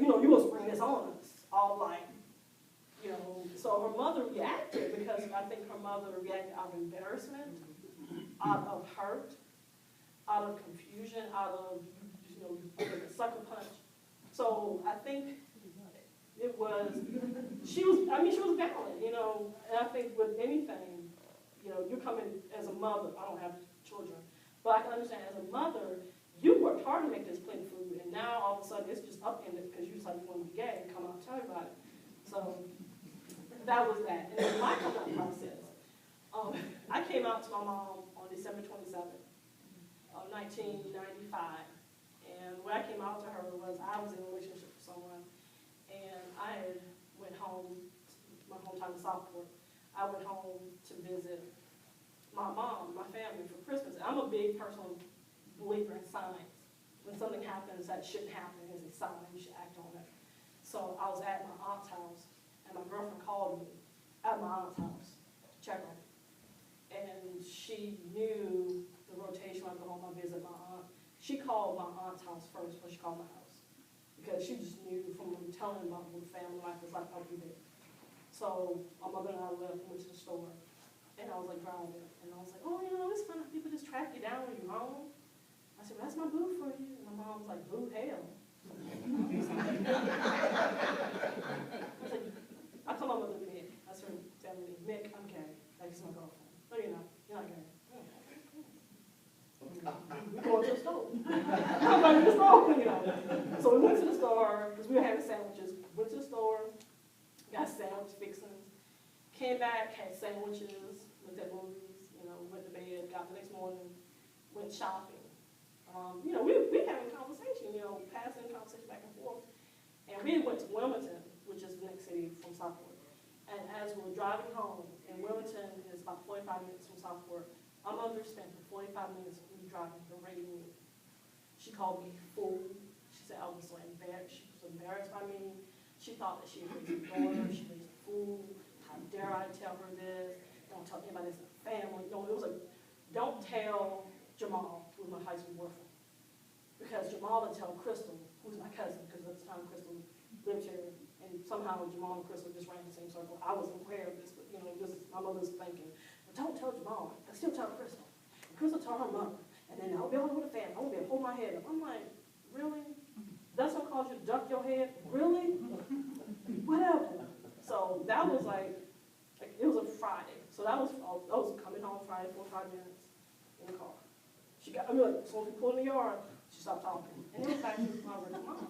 you know, you gonna spring this on us. All like, you know, so her mother reacted because I think her mother reacted out of embarrassment, out of hurt, out of confusion, out of, you know, a sucker punch. So I think it was, she was valid, you know, and I think with anything, you know, you come in as a mother, I don't have children, but I can understand as a mother, you worked hard to make this plenty food, and now all of a sudden it's just upended because you decided you want to be gay and come out and tell everybody. So that was that. And then my coming out process, I came out to my mom on December 27th of 1995. And when I came out to her was I was in a relationship with someone, and I had went home, my hometown in Southport. I went home to visit my mom, my family for Christmas. And I'm a big personal believer in signs. When something happens that shouldn't happen, is a sign, you should act on it. So I was at my aunt's house, and my girlfriend called me at my aunt's house to check on me. And she knew the rotation when I go home, I visit my aunt. She called my aunt's house first before she called my house, because she just knew from telling about what family life was like, I'll be there. So my mother and I left and went to the store, and I was like driving, and I was like, oh, you know, it's fun, people just track you down when you're home. I said, well, that's my boo for you. And my mom was like, boo, hell. I told my mother Mick. I started telling me, Mick, I'm gay. Like, it's my girlfriend. No, you're not. You're not gay. We're going to the store. I'm going to the store, you know. So we went to the store, because we were having sandwiches. Went to the store, got sandwich fixings, came back, had sandwiches, looked at movies, you know, went to bed, got the next morning, went shopping. You know, we having a conversation, you know, passing conversation back and forth. And we went to Wilmington, which is the next city from Southport. And as we were driving home, and Wilmington is about 45 minutes from Southport, my mother spent the 45 minutes of me driving berating me. She called me fool. She said I was so embarrassed. She was embarrassed by me. She thought that she had raised a daughter. She raised a fool. How dare I tell her this? Don't tell anybody this in the family. No, it was like, don't tell Jamal, who was my high school boyfriend. Because Jamal would tell Crystal, who's my cousin, because at the time Crystal lived here, and somehow Jamal and Crystal just ran in the same circle. I wasn't aware of this, but you know, this is my mother's thinking. But don't tell Jamal, but still tell Crystal. And Crystal told her mother, and then I'll be able to with a fan. I won't be able to hold my head up. I'm like, really? That's what caused you to duck your head? Really? Whatever. So that was like it was a Friday. So that was coming home Friday, 45 minutes in the car. She got, I mean, like, so we pulled in the yard. She stopped talking. And it was back to my regular mom.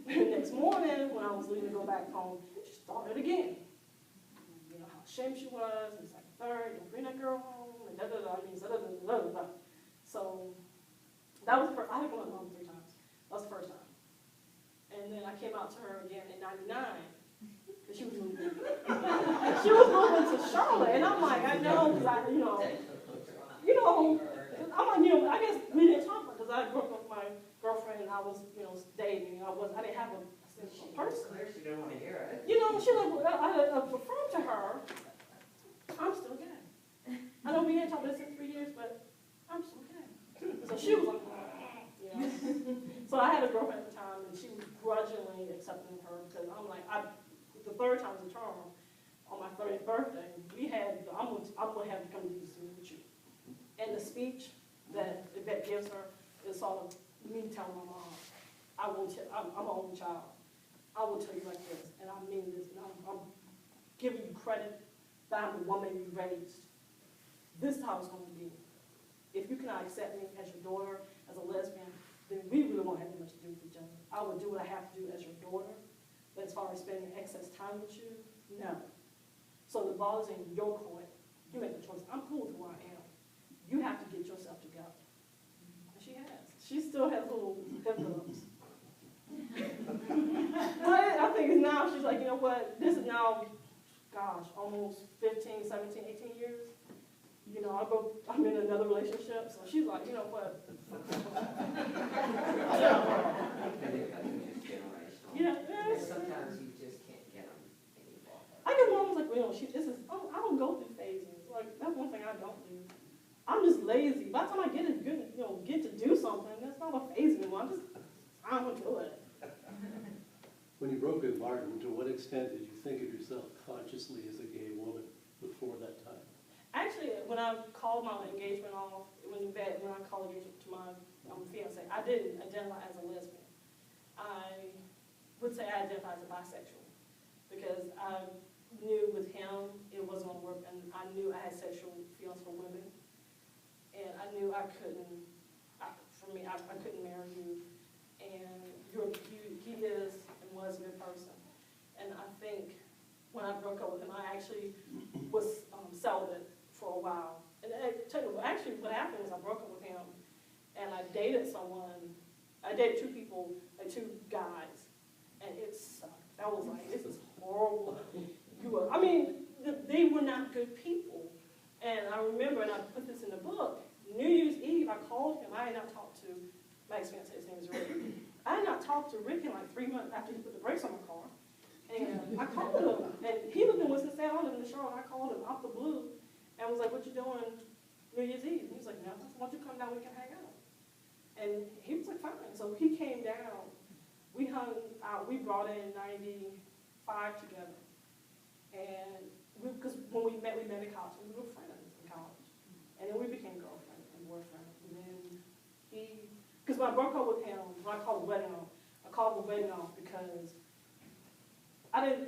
The next morning, when I was leaving to go back home, she started again. You know, how ashamed she was, and second, third, don't bring that girl home, and da-da-da, I mean, da-da-da-da-da. So that was the first, I had come out to mom 3 times. That was the first time. And then I came out to her again in 99, because she was moving. She was moving to Charlotte, and I'm like, I know, because I, you know, I'm like, you know, I guess we didn't talk because I grew up with my girlfriend and I was, you know, dating. I didn't have a single person. She didn't want to hear it. You know, she like, I affirmed to her, I'm still gay. I know we didn't talk about this in 3 years, but I'm still gay. So she was like, you know. So I had a girlfriend at the time, and she was grudgingly accepting her because I'm like, the third time was a charm. On my 30th birthday, I'm gonna have to come to DC and meet you. And the speech that Yvette gives her is sort of me telling my mom, I'm my only child. I will tell you like this, and I mean this, and I'm giving you credit that I'm the woman you raised. This is how it's going to be. If you cannot accept me as your daughter, as a lesbian, then we really won't have much to do with each other. I will do what I have to do as your daughter, but as far as spending excess time with you, no. So the ball is in your court. You make the choice. I'm cool with who I am. You have to get yourself together. And she has. She still has little hiccups. But I think it's now, she's like, you know what, this is now, gosh, almost 15, 17, 18 years. You know, I'm in another relationship, so she's like, you know what. Yeah, sometimes you just can't get them anymore. I get mom's like, well, I don't go through phases. Like, that's one thing I don't do. I'm just lazy. By the time I get to do something, that's not a phase anymore. I'm going to do it. when you broke with Martin, to what extent did you think of yourself consciously as a gay woman before that time? Actually, when I called my engagement off, when I called engagement to my fiance, I didn't identify as a lesbian. I would say I identify as a bisexual because I knew with him it wasn't going to work, and I knew I had sexual feelings for women, and I knew I couldn't. I couldn't marry you, and he is and was a good person, and I think when I broke up with him, I actually was celibate for a while. And I tell you, actually, what happened was I broke up with him, and I dated someone. I dated two people, like two guys, and it sucked. I was like, this is horrible. They were not good people. And I remember, and I put this in the book, New Year's Eve, I called him. I had not talked to Max Fiance, his name is Rick. I had not talked to Rick in like 3 months after he put the brakes on my car. And I called him, and he lived in Winston-Salem, I lived in Charlotte. I called him out the blue, and was like, what you doing New Year's Eve? And he was like, nothing. Why don't you come down, we can hang out. And he was like, fine. So he came down. We hung out. We brought in 95 together. And because when we met in college. We were friends in college. And then we became girlfriend and boyfriend. And then because when I broke up with him, when I called the wedding off, because I didn't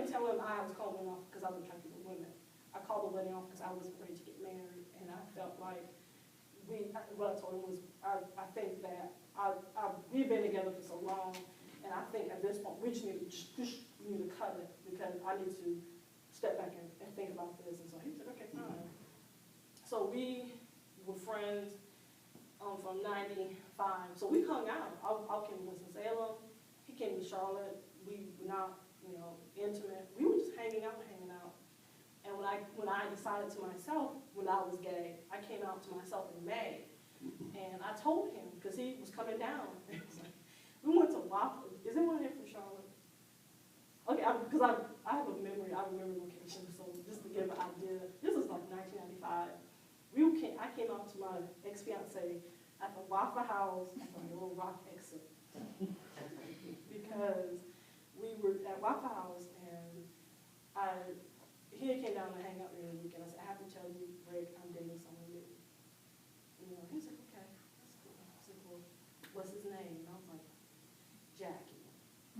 tell him I was calling him off because I was attracted to women. I called the wedding off because I was ready to get married, and I felt like what I told him was, I think that we've been together for so long, and I think at this point we just need to cut it because I need to step back and think about this. And so he said, okay, fine. So we were friends from 95. So we hung out. I came to Winston-Salem. He came to Charlotte. We were not, intimate. We were just hanging out. And when I decided to myself, when I was gay, I came out to myself in May. And I told him, because he was coming down. It was like, we went to Waffle. Is anyone here from Charlotte? Okay, because I have a memory. I remember locations. So just to give an idea, this was like 1995. I came out to my ex-fiance at the Waffle House at the Little Rock exit. Because we were at Waffle House, and he came down to hang out during the weekend. I said, I have to tell you, Rick, I'm dating someone new. He said, okay, that's cool. I said, well, what's his name? And I was like, Jackie.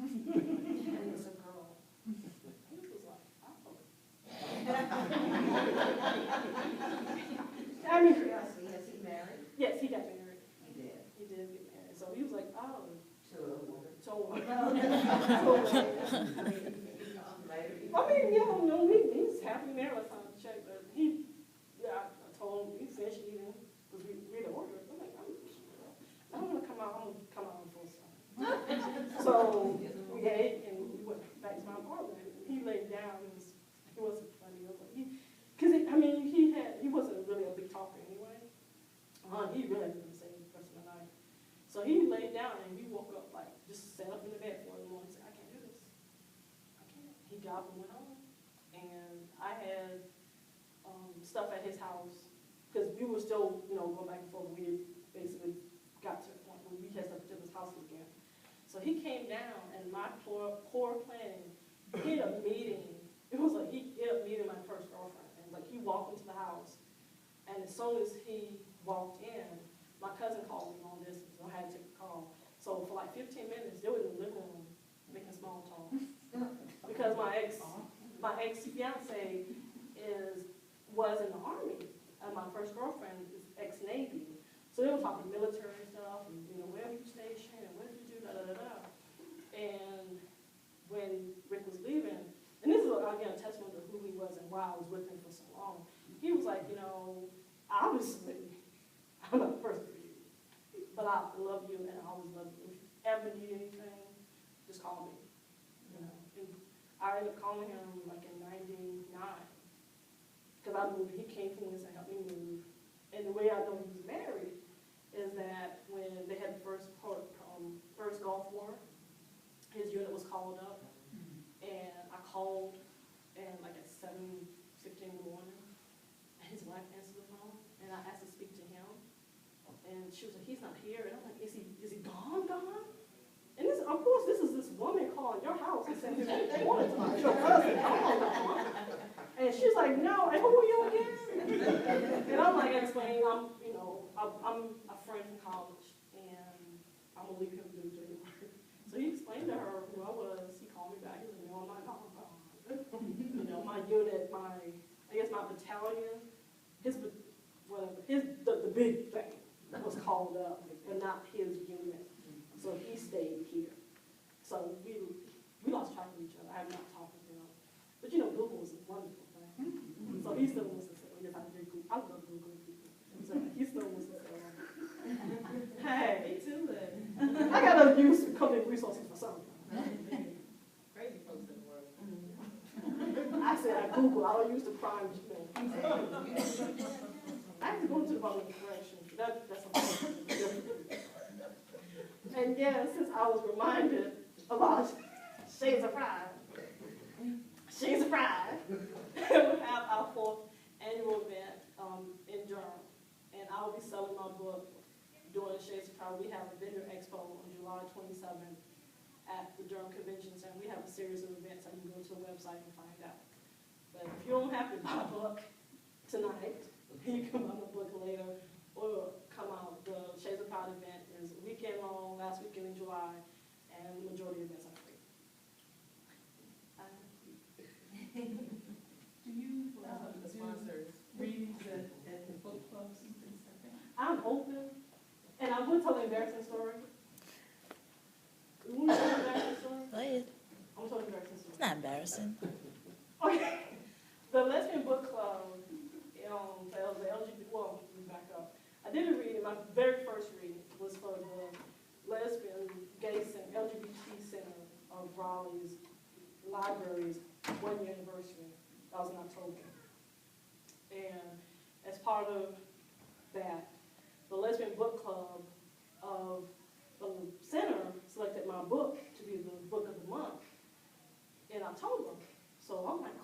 And it's a girl. He was like, oh. Has he married? Yes, he got married. He did. He did get married. So he was like, oh. To a woman. He's happy married. Let's not check, but I told him, he finished eating, because we had ordered. I'm like, I don't want to come out, I'm going to come out on full time. So we ate, and we went back to my apartment. He laid down, he wasn't funny. I was like, he wasn't really a big talker anyway. He really didn't say the rest of the night. So he laid down, and we woke up, like, just sat up in the bed for a morning and said, I can't do this. I can't. He got up and went home. And I had stuff at his house, because we were still, going back and forth. We basically got to the point where we had stuff at his house again. So he came down, and my poor planning, he had a meeting. It was like he ended up meeting my first girlfriend. And like he walked into the house, and as soon as he walked in, my cousin called me long distance, so I had to take a call. So for like 15 minutes, they were in the living room making small talk. Because my ex-fiance was in the Army, and my first girlfriend is ex-Navy. So they were talking military stuff, and where were you stationed, and what did you do, And when Rick was leaving, and this is again a testament to who he was and why I was with him for so long, he was like, obviously, I'm not the person for you, but I love you and I always love you. If you ever need anything, just call me. And I ended up calling him like in '99 because I moved. He came from Winston and helped me move. And the way I know he was married is that when they had the first Gulf War, his unit was called up, and I called, and like at 7:15 in the morning, his wife answered the phone, and I asked to speak to him, and she was like, he's not here, and I'm like, is he gone? And this, of course, this like your cousin. Oh, no. And she's like, no, and who are you again? And I'm like, explaining, I'm a friend from college, and I'm gonna leave him to do dirty work. So he explained to her who I was. He called me back. He was like, no, I'm not calling back. My unit, I guess my battalion, the big thing was called up, but not his unit. So he stayed here. So we lost track of each other. I have not talked with him. But Google is a wonderful thing. So he still wants to say, yes, I love Googling people. So he still wants to say, hey. Me too, then. I gotta use company resources for something. Crazy folks in the world. I said I Google, I don't use the prime Gmail. I have to go into the Department of Corrections. That's something different. And yeah, since I was reminded about Shades of Pride, we have our 4th annual event in Durham. And I will be selling my book during Shades of Pride. We have a vendor expo on July 27th at the Durham Convention Center. We have a series of events that you can go to the website and find out. But if you don't have to buy a book tonight, you can buy the book later or come out. The Shades of Pride event is a weekend long, last weekend in July, and the majority of events are free. Do you The sponsors. do readings at the book clubs and things like that? I'm open, and I will tell an embarrassing story. You want to tell an embarrassing story? Go ahead. I'm going to tell an embarrassing story. It's not embarrassing. Okay. The lesbian book club, the LGBT, well, let me back up. I did a reading, my very first reading was for the Lesbian, Gay Center, LGBT Center of Raleigh's Library's 1-year anniversary. That was in October. And as part of that, the Lesbian Book Club of the center selected my book to be the book of the month in October. So I'm like,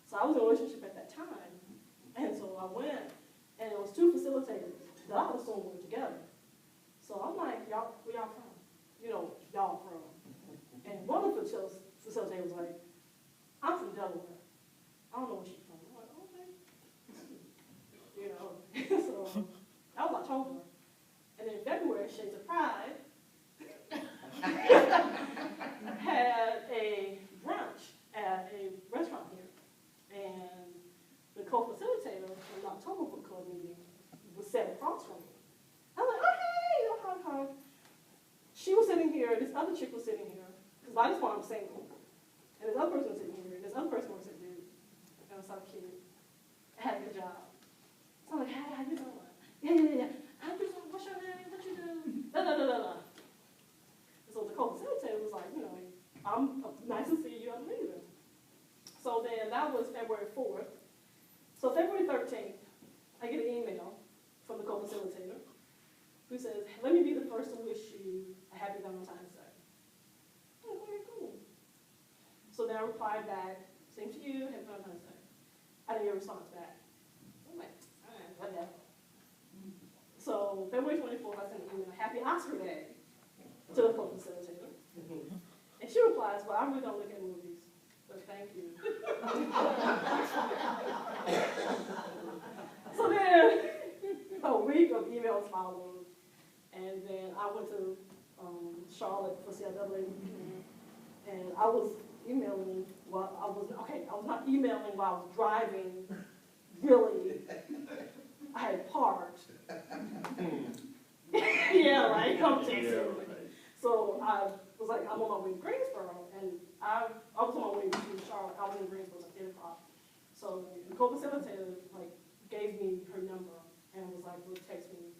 so I was in a relationship at that time. And so I went, and it was 2 facilitators that I was someone together. So I'm like, y'all, where y'all from? Y'all from. And one of the facilitators was like, I'm from Delaware. I don't know where she's from. I'm like, okay. So that was October. And in February, Shades of Pride had a brunch at a restaurant here. And the co-facilitator from the October book club meeting was sat across from me. I was like, oh, hey, hi. She was sitting here, this other chick was sitting here, because by this point I'm single. And this other person was sitting here, and this other person was sitting here. And I was so cute. I had a good job. So I'm like, hey, how you doing? Yeah. How you doing? What's your name? What you do? So the co-facilitator was like, nice to see you, I'm leaving. So then that was February 4th. So February 13th, I get an email from the co-facilitator who says, let me be the first to wish you a happy Valentine's Day. Oh, very cool. So then I replied back, same to you, happy Valentine's Day. I didn't get a response back. I'm like, all right, whatever. So February 24th, I sent an email, happy Oscar Day, to the co-facilitator. And she replies, well, I really don't look at movies, but thank you. So then a week of emails followed, and then I went to Charlotte for CIAA weekend, and I was emailing while I was not emailing while I was driving, really. I had parked. Yeah, right, come text me. So I was like, I'm on my way to Greensboro, and I was on my way to Charlotte. I was in Greensboro at 8 o'clock. So the co-facilitator gave me her number and was like, well, text me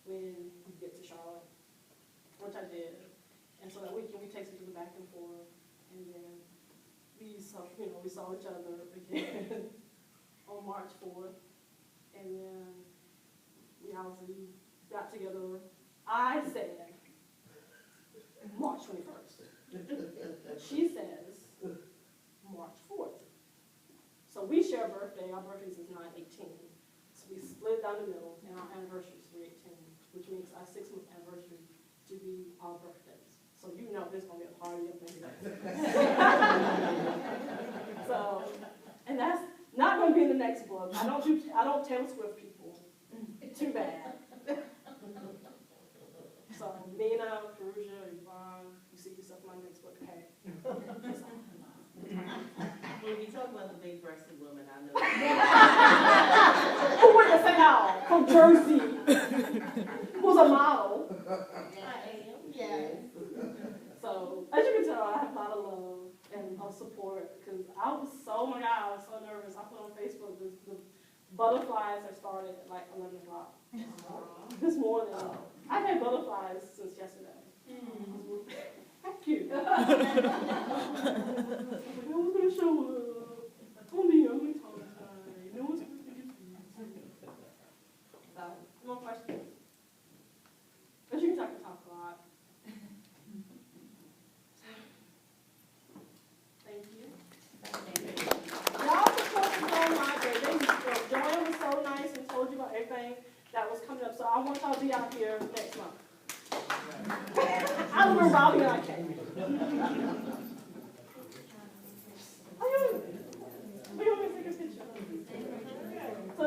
when we get to Charlotte, which I did. And so that weekend we texted each other back and forth, and then we saw each other again on March 4th, and then we obviously got together. I said March 21st. She says March 4th. So we share a birthday. Our birthdays is 9/18. So we split down the middle, and our anniversary is 3/18, which makes our 6-month anniversary to be our birthdays. So you know there's gonna be a party up there. So, and that's not gonna be in the next book. I don't Taylor Swift people. Too bad. So, Nina, Perusia, Yvonne, you see yourself in my next book, hey. When you talk about the big breasted woman, I know. Who went to St. Al from Jersey? Who's a model? I am, yes. So, as you can tell, I have a lot of love and of support because I was so, oh my God, I was so nervous. I put on Facebook, the butterflies have started at like 11 o'clock this morning. I've had butterflies since yesterday. Thank you. I was going to show up. On the only time. No one's going to get me. So, more questions? As you can talk a lot. Thank you. Y'all supposed to go on my birthday. Joanne was so nice and told you about everything that was coming up. So I want y'all to be out here next month. I remember I'll be like, okay.